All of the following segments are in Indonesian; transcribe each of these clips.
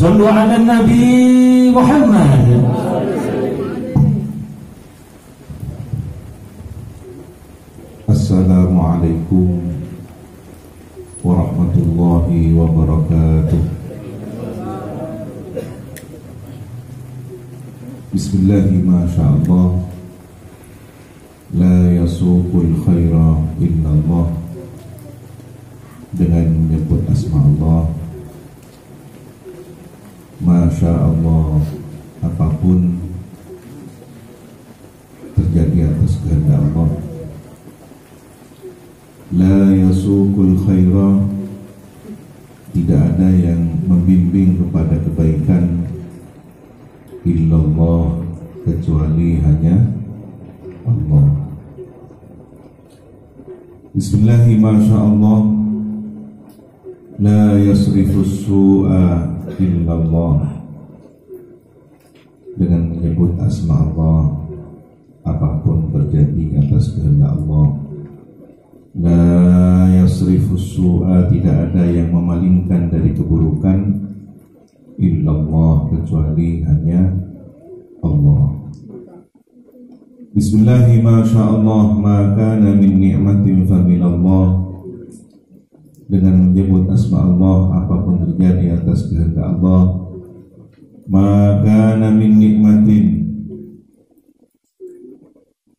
صلوا على النبي محمد. Assalamualaikum warahmatullahi wabarakatuh. Bismillahi masyaallah, la yasuqul khaira illallah. Dengan menyebut asma Allah, Masya Allah, apapun terjadi atas kehendak Allah. La yasuqul khaira, tidak ada yang membimbing kepada kebaikan illallah, kecuali hanya Allah. Bismillahi Masya Allah, la yasrifus su'a illallah. Dengan menyebut asma Allah, apapun terjadi atas kehendak Allah. La yasrifus su'a, tidak ada yang memalingkan dari keburukan illallah, kecuali hanya Allah. Bismillahi masyaallah, ma kana min ni'matin fa minallah. Dengan menyebut asma Allah, apapun terjadi atas kehendak Allah. Ma kana min nikmatin,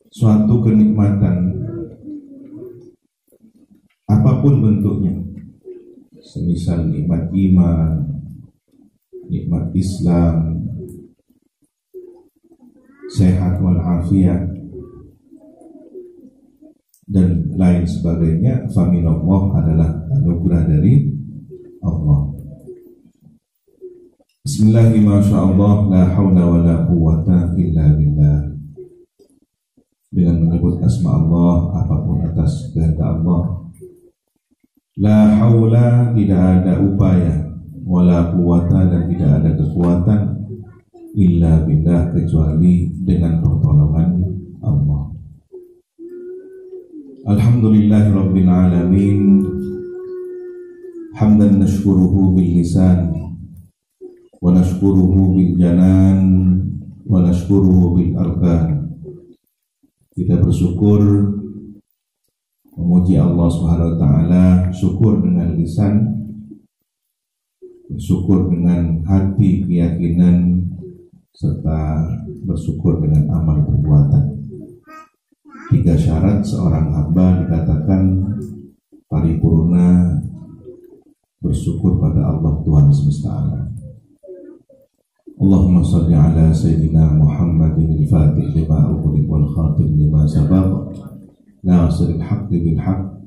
suatu kenikmatan apapun bentuknya, semisal nikmat iman, nikmat Islam, sehat walafiat, dan lain sebagainya, faminallah, adalah anugerah dari Allah. Bismillahirrahmanirrahim, la hawla wa la quwwata illa billah. Dengan menyebut asma Allah, apapun atas kehendak Allah. La hawla, tidak ada upaya, wa la quwwata, dan tidak ada kekuatan, illa billah, kecuali dengan pertolongan Allah. Alhamdulillahi Rabbil Alamin, hamdan nashkuruhu bil lisan, wa nashkuruhu bil janan, wa nashkuruhu bil arkan. Kita bersyukur, memuji Allah Subhanahu wa ta'ala, syukur dengan lisan, bersyukur dengan hati, keyakinan, serta bersyukur dengan amal perbuatan. 3 syarat seorang hamba dikatakan paripurna bersyukur pada Allah Tuhan semesta alam. Allahumma salli ala Sayyidina Muhammadin al-Fatih lima ughliq wal khatim lima sabaq, nasiril haqqi bil haqq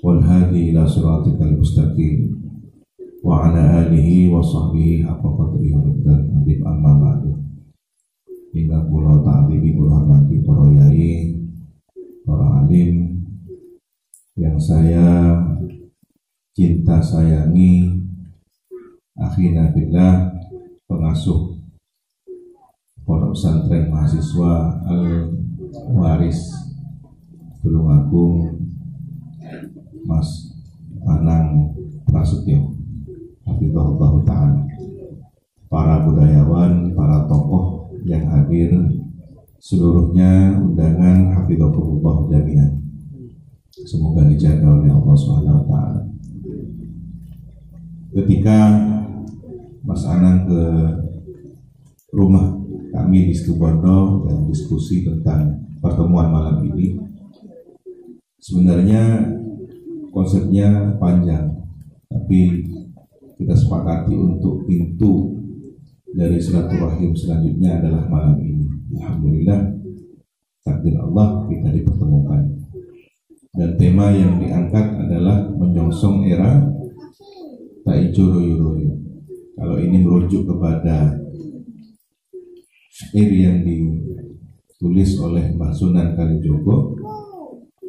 wal hadi ila siratikal mustaqim, wa ala alihi wa sahbihi haqqa qadrihi wa miqdarihi al-azim. Amma ba'du. Hingga kula ta'zimi, kula hormati para yai, para alim yang saya cinta sayangi, akhina billah, pengasuh pondok pesantren mahasiswa Al-Waris Tulungagung, Mas Anang Prasetyo, hafizahullah ta'ala, para budayawan, para tokoh yang hadir, seluruhnya undangan, hafizahullah jami'an. Semoga dijaga oleh Allah Subhanahu wa ta'ala. Ketika Mas Anang ke rumah kami di Situbondo dan diskusi tentang pertemuan malam ini, sebenarnya konsepnya panjang, tapi kita sepakati untuk pintu dari silaturahim selanjutnya adalah malam ini. Alhamdulillah, takdir Allah kita dipertemukan. Dan tema yang diangkat adalah menyongsong era Taijo Royo-Royo. Kalau ini merujuk kepada syair yang ditulis oleh Mbah Sunan Kalijogo,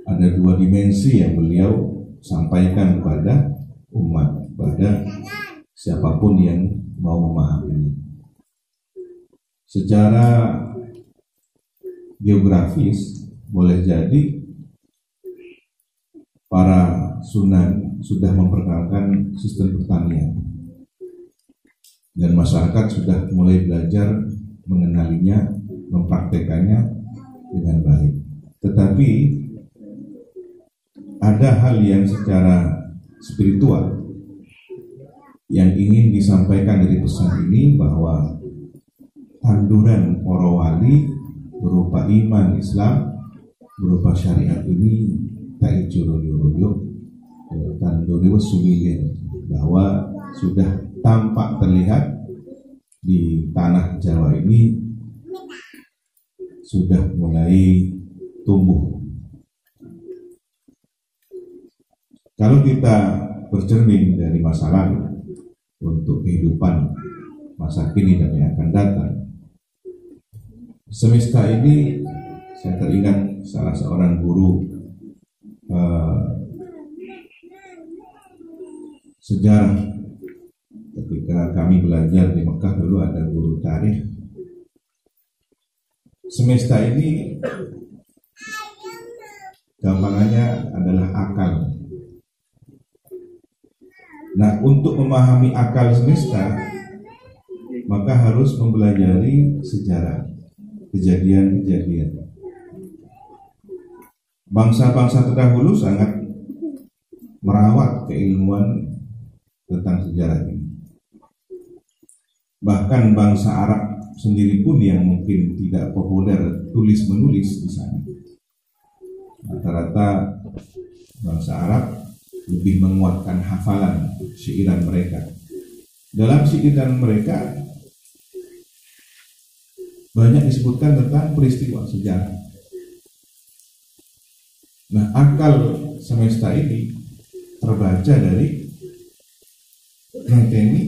ada 2 dimensi yang beliau sampaikan kepada umat, pada siapapun yang mau memahami. Secara geografis boleh jadi para sunan sudah memperkenalkan sistem pertanian. dan masyarakat sudah mulai belajar mengenalinya, mempraktekannya dengan baik. Tetapi ada hal yang secara spiritual yang ingin disampaikan dari pesan ini, bahwa tanduran para wali berupa iman Islam, berupa syariat ini tak ijuru-yuru tanduri suwilir, bahwa sudah tampak terlihat di tanah Jawa ini sudah mulai tumbuh. Kalau kita bercermin dari masa lalu untuk kehidupan masa kini dan yang akan datang, semesta ini, saya teringat salah seorang guru sejarah ketika kami belajar di Mekah dulu, ada guru tarikh. Semesta ini gampangannya adalah akal. Nah, untuk memahami akal semesta, maka harus mempelajari sejarah, kejadian-kejadian. Bangsa-bangsa terdahulu sangat merawat keilmuan tentang sejarah ini. Bahkan bangsa Arab sendiri pun yang mungkin tidak populer tulis-menulis di sana, rata-rata bangsa Arab lebih menguatkan hafalan syairan mereka. Dalam syairan mereka banyak disebutkan tentang peristiwa sejarah. Nah, akal semesta ini terbaca dari ini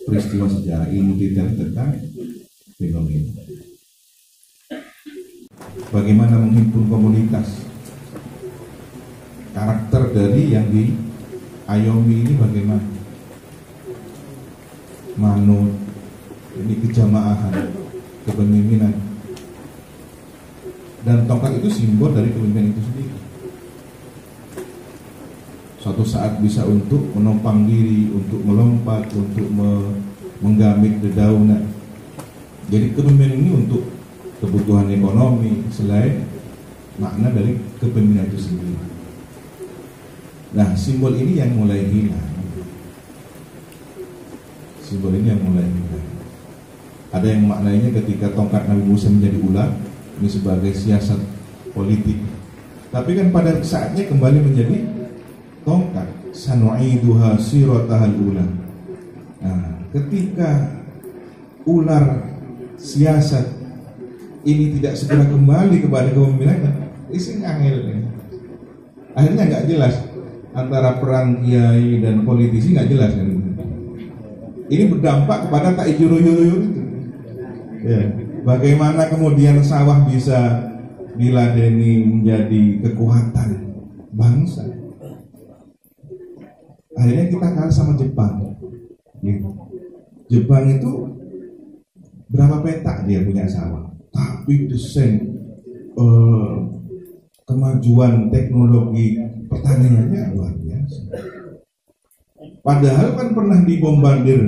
peristiwa sejarah, ilmu detail tentang fenomena. Bagaimana menghimpun komunitas, karakter dari yang diayomi ini bagaimana, manut, ini kejamaahan, kepemimpinan, dan tongkat itu simbol dari kepemimpinan itu sendiri. Suatu saat bisa untuk menopang diri, untuk melompat, untuk menggamit dedaunan. Jadi kepemimpinan ini untuk kebutuhan ekonomi selain makna dari kepemimpinan itu sendiri. Nah, simbol ini yang mulai hilang. Simbol ini yang mulai hilang. Ada yang maknanya ketika tongkat Nabi Musa menjadi ular, ini sebagai siasat politik. Tapi kan pada saatnya kembali menjadi tongkat, sanu'iduha siratahal ula. Nah, ketika ular siasat ini tidak segera kembali kepada kepemimpinan, isi angel. Akhirnya nggak jelas antara peran kiai dan politisi, nggak jelas kan. Ini berdampak kepada ta'ijuru-yuru itu. Ya. Bagaimana kemudian sawah bisa diladeni menjadi kekuatan bangsa. Akhirnya kita kalah sama Jepang. Jepang itu berapa petak dia punya sawah, tapi desain kemajuan teknologi pertaniannya luar biasa. Padahal kan pernah dibombardir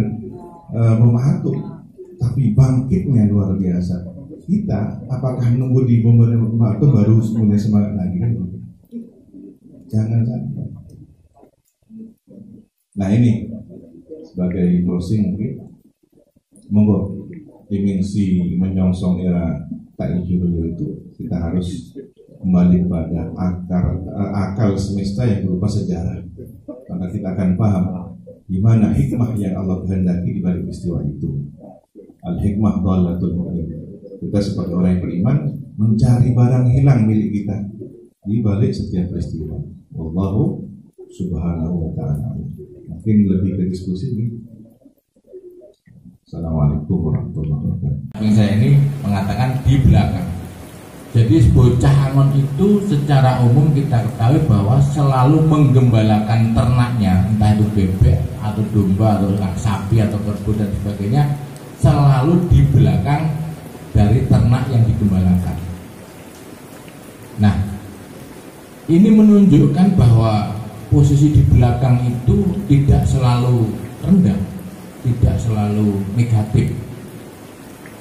bom atom, tapi bangkitnya luar biasa. Kita apakah nunggu dibombardir bom atom baru punya semangat lagi? Jangan sampai. Nah, ini sebagai closing mungkin, monggo dimensi menyongsong era ta'ijuru itu kita harus kembali kepada akal semesta yang berupa sejarah. Maka kita akan paham di mana hikmah yang Allah kehendaki di balik peristiwa itu. Al-hikmah dhalatul mu'min. Kita sebagai orang yang beriman mencari barang hilang milik kita di balik setiap peristiwa. Wallahu subhanahu wa ta'ala. Mungkin lebih ke diskusi ini. Assalamualaikum warahmatullahi wabarakatuh. Saya ini mengatakan di belakang. Jadi bocah Anon itu secara umum kita ketahui bahwa selalu menggembalakan ternaknya, entah itu bebek atau domba atau sapi atau kerbau dan sebagainya, selalu di belakang dari ternak yang digembalakan. Nah, ini menunjukkan bahwa posisi di belakang itu tidak selalu rendah, tidak selalu negatif.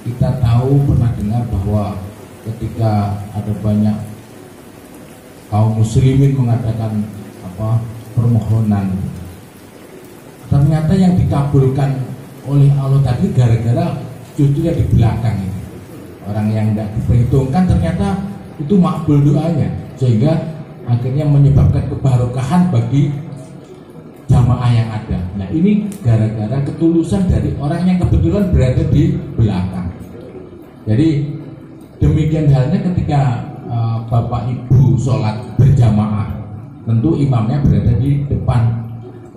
Kita tahu pernah dengar bahwa ketika ada banyak kaum muslimin mengadakan permohonan, ternyata yang dikabulkan oleh Allah tadi gara-gara justru yang di belakang ini. Orang yang tidak diperhitungkan ternyata itu makbul doanya, sehingga akhirnya menyebabkan kebarokahan bagi jamaah yang ada. Nah, ini gara-gara ketulusan dari orang yang kebetulan berada di belakang. Jadi demikian halnya ketika Bapak Ibu sholat berjamaah, tentu imamnya berada di depan,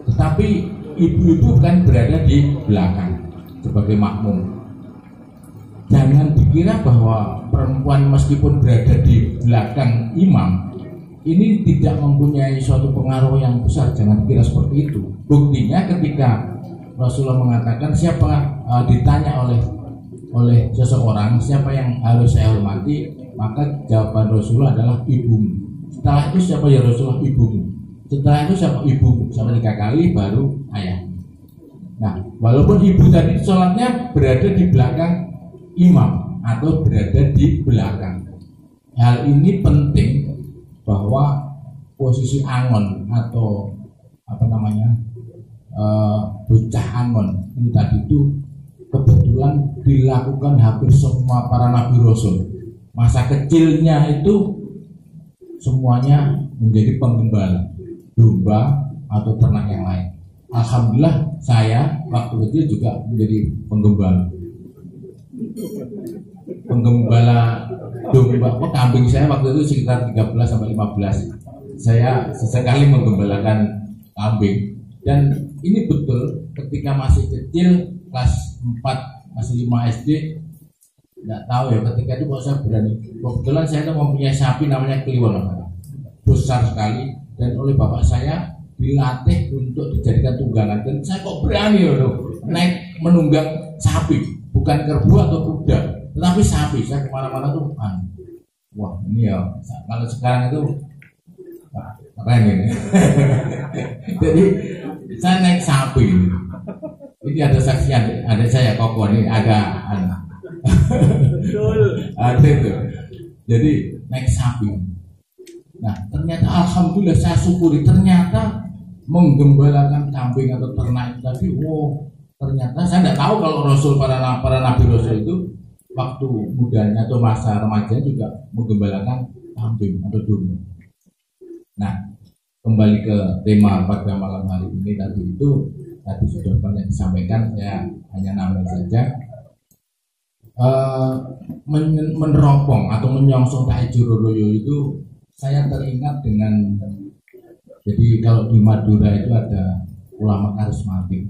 tetapi ibu-ibu kan berada di belakang sebagai makmum. Jangan dikira bahwa perempuan meskipun berada di belakang imam ini tidak mempunyai suatu pengaruh yang besar. Jangan dikira seperti itu. Buktinya ketika Rasulullah mengatakan ditanya oleh seseorang siapa yang harus saya hormati, maka jawaban Rasulullah adalah ibumu. Setelah itu siapa ya Rasulullah? Ibumu. Setelah itu siapa? Ibumu. Sampai 3 kali baru ayah. Nah, walaupun ibu tadi sholatnya berada di belakang imam atau berada di belakang, hal ini penting bahwa posisi angon atau bocah angon ini tadi itu kebetulan dilakukan hampir semua para nabi rasul. Masa kecilnya itu semuanya menjadi penggembala domba atau ternak yang lain. Alhamdulillah saya waktu kecil juga menjadi penggembala domba. Kambing saya waktu itu sekitar 13 sampai 15. Saya sesekali menggembalakan kambing. Dan ini betul ketika masih kecil kelas 4 masih 5 SD, tidak tahu ya ketika itu kok saya berani. Kebetulan saya itu mempunyai sapi namanya Kliwon, besar sekali, dan oleh bapak saya dilatih untuk dijadikan tunggangan. Dan saya kok berani loh naik menunggang sapi, bukan kerbau atau kuda, tetapi sapi. Saya kemana-mana tuh wah ini ya kalau sekarang itu keren ini. Jadi saya naik sapi. Ini ada saksian, ada saya Koko ini agak ada itu. Jadi naik sapi. Nah ternyata alhamdulillah saya syukuri, ternyata menggembalakan kambing atau ternak itu tadi, ternyata saya tidak tahu kalau Rasul para nabi Rasul itu waktu mudanya atau masa remaja juga menggembalakan kambing atau domba. Nah kembali ke tema pada malam hari ini tadi sudah banyak disampaikan, saya hanya nambah saja. Meneropong atau menyongsong Taijuroloyo itu saya teringat dengan, jadi kalau di Madura itu ada ulama karismatik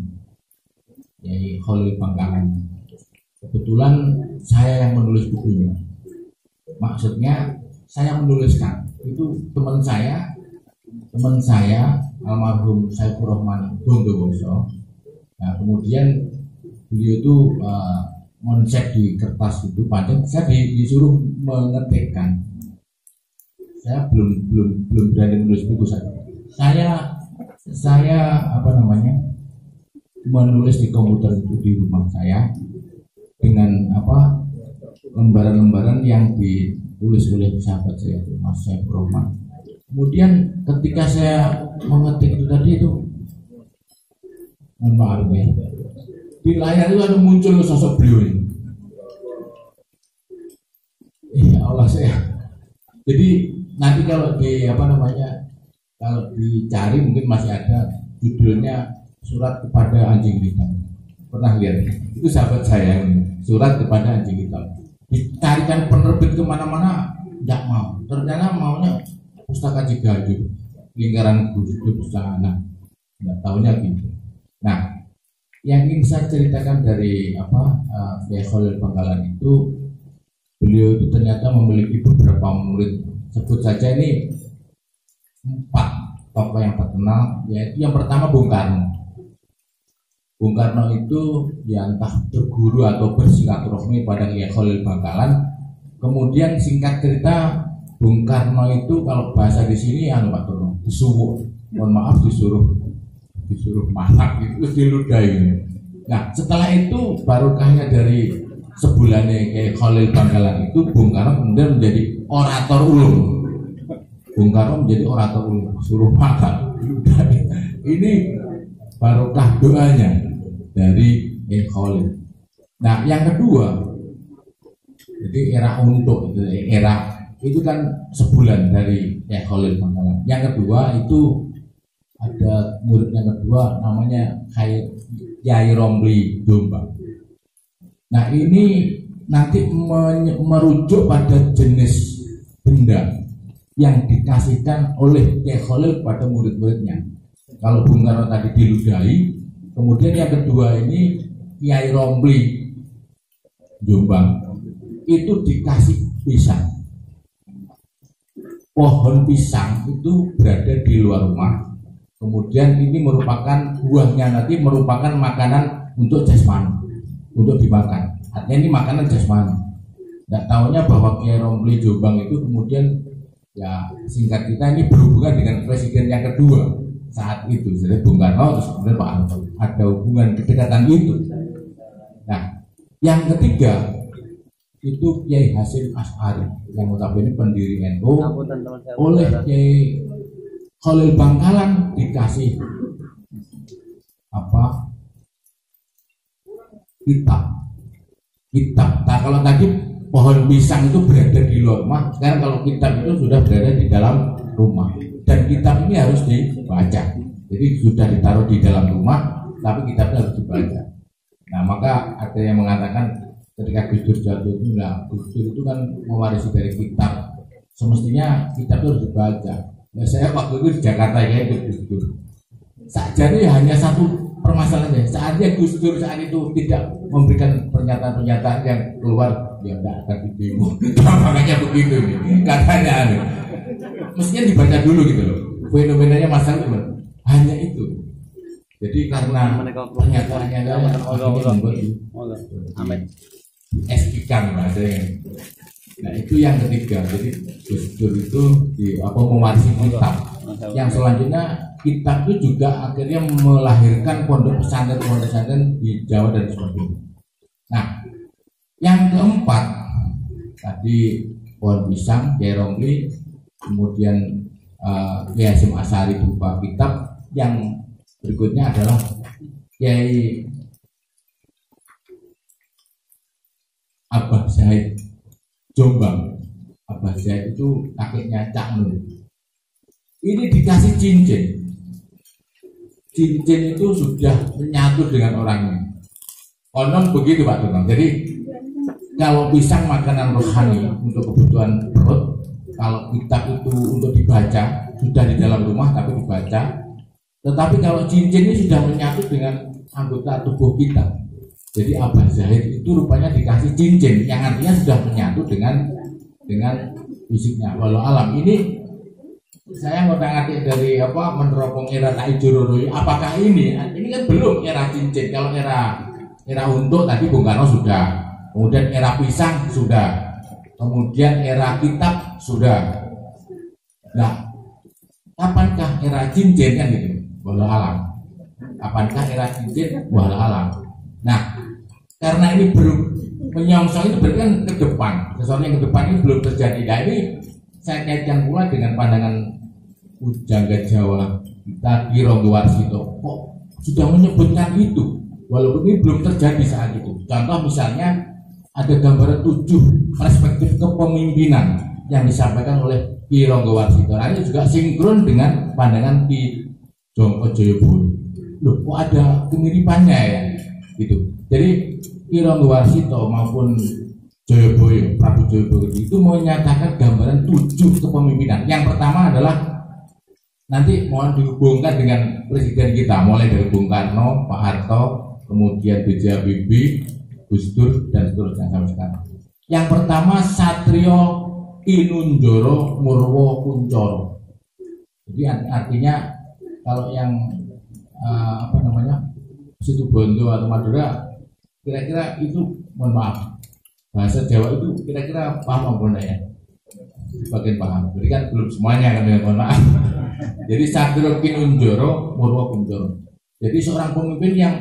Yai Khalil Bangkalan. Kebetulan saya yang menulis bukunya. Maksudnya saya menuliskan itu teman saya almarhum Saifur Rahman Bondowoso. Nah kemudian beliau itu ngonsep di kertas itu panjang, saya disuruh mengetikkan. Saya belum berani menulis buku saya menulis di komputer itu di rumah saya dengan lembaran-lembaran yang ditulis oleh sahabat saya Mas Saifur Rahman. Kemudian ketika saya mengetik itu tadi itu, mohon maaf ya, di layar itu ada muncul sosok beliau ini. Ya Allah saya. Jadi nanti kalau kalau dicari mungkin masih ada judulnya Surat kepada Anjing Hitam. Pernah lihat? Itu sahabat saya ini, Surat kepada Anjing Hitam. Dicarikan penerbit kemana-mana, tidak mau. Ternyata maunya Pustaka Ciganjur, lingkaran guru pustaka. Nggak tahunya gitu. Nah, yang ingin saya ceritakan dari Kiai Khalil Bangkalan itu, beliau itu ternyata memiliki beberapa murid. Sebut saja ini 4 tokoh yang terkenal, yaitu yang pertama Bung Karno. Bung Karno itu ya entah berguru atau bersilaturahmi pada Kiai Khalil Bangkalan. Kemudian singkat cerita, Bung Karno itu kalau bahasa di sini Pak Tono disuruh, mohon maaf disuruh masak itu diludahi. Nah setelah itu barokahnya dari sebulannya kayak Khalil Bangkalan itu, Bung Karno kemudian menjadi orator ulung. Bung Karno menjadi orator ulung, suruh makan. Ini barokah doanya dari Khalil. Nah yang kedua, jadi era untuk era itu kan sebulan dari Khalil Bangkalan. Yang kedua itu ada murid yang kedua namanya Kyai Romli Jombang. Nah ini nanti merujuk pada jenis benda yang dikasihkan oleh Kyai Khalil pada murid-muridnya. Kalau Bung Karno tadi diludahi, kemudian yang kedua ini Kyai Romli Jombang itu dikasih pisang. Pohon pisang itu berada di luar rumah. Kemudian ini merupakan buahnya nanti merupakan makanan untuk jasmani, untuk dimakan. Artinya ini makanan jasmani. Tidak tahunya bahwa Kyai Romli Jombang itu kemudian ya singkat kita ini berhubungan dengan presiden yang kedua saat itu. Jadi Bung Karno terus kemudian Pak Harto ada hubungan kedekatan itu. Nah yang ketiga itu Kiai Hasyim Asy'ari yang notabene pendiri NU oleh Kiai Khalil Bangkalan dikasih apa? Kitab. Nah kalau tadi pohon pisang itu berada di luar rumah, sekarang kalau kitab itu sudah berada di dalam rumah. Dan kitab ini harus dibaca. Jadi sudah ditaruh di dalam rumah, tapi kitabnya harus dibaca. Nah maka ada yang mengatakan ketika Gus Dur jatuh itu, nah Gus Dur itu kan mewarisi dari kitab. Semestinya kitab itu harus dibaca. Nah, saya waktu itu di Jakarta ya itu Gus Dur. Sajane hanya satu permasalahannya. Saatnya Gus Dur saat itu tidak memberikan pernyataan-pernyataan yang keluar, ya tidak akan didemo. Makanya begitu nih. Katanya mestinya dibaca dulu gitu loh. Fenomenanya masalah itu hanya itu. Jadi karena pernyataannya membuat estikan bahasanya. Nah itu yang ketiga. Jadi Gus Dur itu mewarisi kitab. Yang selanjutnya kitab itu juga akhirnya melahirkan pondok pesantren di Jawa dan sebagainya. Nah yang keempat tadi pohon pisang, Kyai Romli, kemudian Kiai Hasyim Asy'ari berupa kitab. Yang berikutnya adalah Kiai Abah Syahid Jombang. Abah Syahid itu kakeknya Cak Nun. Ini dikasih cincin. Cincin itu sudah menyatu dengan orangnya. Konon begitu Pak Tukang. Jadi kalau pisang makanan rohani untuk kebutuhan perut, kalau kitab itu untuk dibaca sudah di dalam rumah tapi dibaca. Tetapi kalau cincin ini sudah menyatu dengan anggota tubuh kita. Jadi Abah Syahid itu rupanya dikasih cincin yang artinya sudah menyatu dengan fisiknya. Walau alam ini saya ngotak-ngatik dari meneropong era Tai Jororo. Apakah ini kan belum era cincin. Kalau era untuk tadi Bung Karno sudah, kemudian era pisang sudah, kemudian era kitab sudah. Nah, kapankah era cincin kan gitu? Walau alam. Kapankah era cincin? Walau alam. Nah, karena ini belum menyongsong itu berarti kan ke depan. Sesuatu yang ke depan ini belum terjadi. Nah ini saya kaitkan pula dengan pandangan pujangga Jawa kita Ki Ronggo Warsito. Kok sudah menyebutkan itu walaupun ini belum terjadi saat itu. Contoh misalnya ada gambaran 7 perspektif kepemimpinan yang disampaikan oleh Ki Ronggo Warsito. Nah ini juga sinkron dengan pandangan Ki Jongko Joyoboyo. Loh kok ada kemiripannya ya gitu. Jadi Ki Ronggo Warsito maupun Joyoboyo, Prabu Joyoboyo itu menyatakan gambaran 7 kepemimpinan. Yang pertama adalah nanti mohon dihubungkan dengan presiden kita, mulai dari Bung Karno, Pak Harto, kemudian B.J. Habibie, Gus Dur dan seterusnya sampai sekarang. Yang pertama Satrio Inunjoro Murwo Kuncoro. Jadi artinya kalau yang Situbondo atau Madura kira-kira itu, mohon maaf, bahasa Jawa itu kira-kira paham apa ya? Sebagian paham. Jadi kan belum semuanya kan, mohon maaf. Jadi Satrio Inunjoro Murwo Kuncoro. Jadi seorang pemimpin yang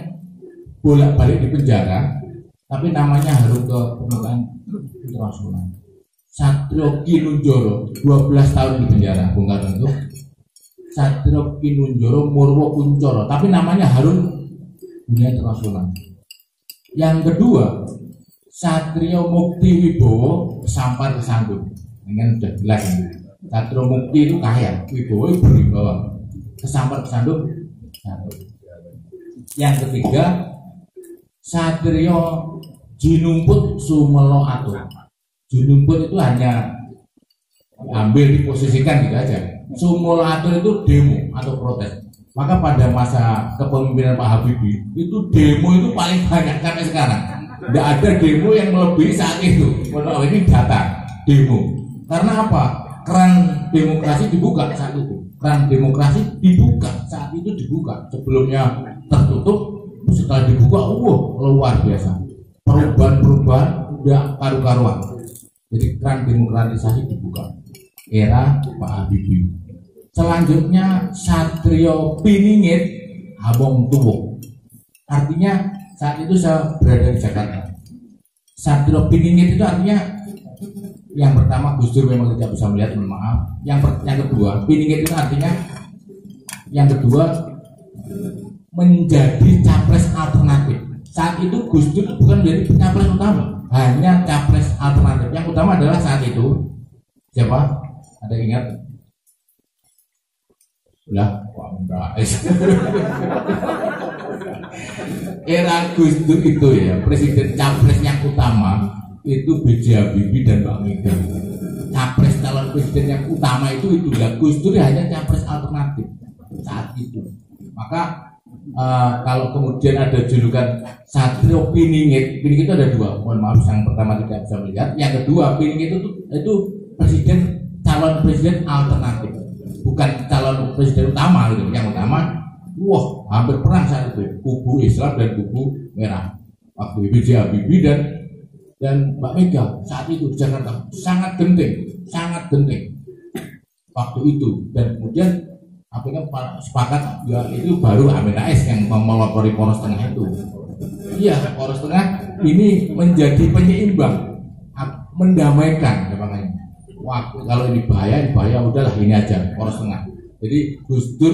bolak-balik di penjara, tapi namanya harus ke permukaan internasional. Satrio Kinunjoro 12 tahun di penjara, Bung Karno itu. Satrio Kinunjoro Murwo Kuncoro, tapi namanya Harun dunia internasional. Yang kedua, Satrio Mukti Wibowo Sampar Kesandung. Ini kan sudah jelas ini. Satrio Mukti itu kaya, Wibowo itu berwibawa. Kesampar Kesandung. Yang ketiga, Satrio Jinumput Sumelo Atur. Jinumput itu hanya ambil diposisikan gitu aja. Sumelo Atur itu demo atau protes. Maka pada masa kepemimpinan Pak Habibie itu demo itu paling banyak sampai sekarang. Tidak ada demo yang melebihi saat itu. Menurut ini data demo. Karena apa? Keran demokrasi dibuka saat itu. Keran demokrasi dibuka saat itu dibuka. Sebelumnya tertutup, setelah dibuka, luar biasa. Perubahan-perubahan udah karu-karuan. Jadi keran demokratisasi dibuka. Era Pak Habibie. Selanjutnya Satrio Piningit Abong Tuwo. Artinya saat itu saya berada di Jakarta. Satrio Piningit itu artinya yang pertama Gus Dur memang tidak bisa melihat, mohon maaf. Yang kedua, Piningit itu artinya yang kedua menjadi capres alternatif. Saat itu Gus Dur bukan menjadi capres utama, hanya capres alternatif. Yang utama adalah saat itu siapa? Ada ingat? Lah, era Gus Dur itu ya, presiden capres yang utama itu B.J. Habibie dan Mbak Mega. Capres calon presiden yang utama itu ya, Gus Dur hanya capres alternatif saat itu. Maka kalau kemudian ada julukan Satrio Piningit itu ada dua. Mohon maaf, yang pertama tidak bisa melihat. Yang kedua, Piningit itu presiden calon presiden alternatif, bukan calon presiden utama gitu. Yang utama, hampir perang saat itu, kubu Islam dan kubu Merah. Waktu B.J. Habibie dan Mbak Mega saat itu di Jakarta sangat genting waktu itu. Dan kemudian akhirnya sepakat ya, itu baru Amin Rais yang melopori poros tengah itu. Iya, poros tengah ini menjadi penyeimbang, mendamaikan ya, makanya. Waktu kalau ini bahaya udahlah ini aja poros tengah. Jadi Gus Dur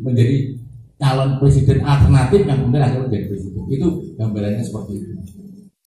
menjadi calon presiden alternatif yang kemudian akhirnya menjadi presiden. Itu gambarannya seperti itu.